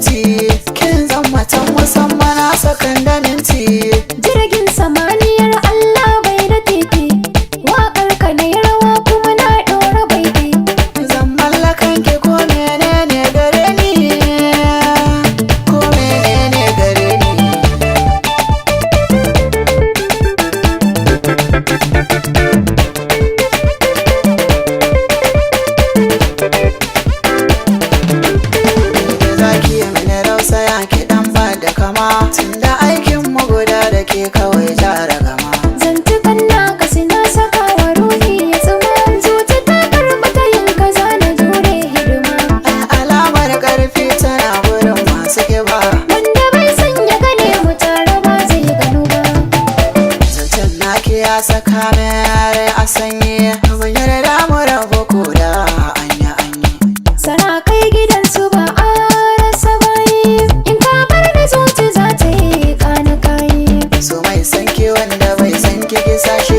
sauti, kin zama ta musamman a sakan da minti. Jirgin samaniyar Allah bai da titi, waƙar ka na yi rawa kuma na ɗora baiti. Zan mallakan ki ko menene gare ni, ko menene gare ni. Zaki yi mini rausaya ki dan ba da kama, tunda aikin mu guda da ke kawai jara gama. Zantukan naka suna saka wa ruhi ya tsuma, zuci ta karɓa ta yin kaza na jure hidima. Alamar ƙarfi tana wurin masu kiba, Wanda bai san ya gane mu tare ba zai gano ba. zancen naki ya saka min rai a sanyi, ban yarda mu rabu ko da anya anyi. Sarakai gidansu ba a rasa bayi, in ka bar da zuci za ta yi kana kayi. So mai san ki wanda bai san ki ki sa shi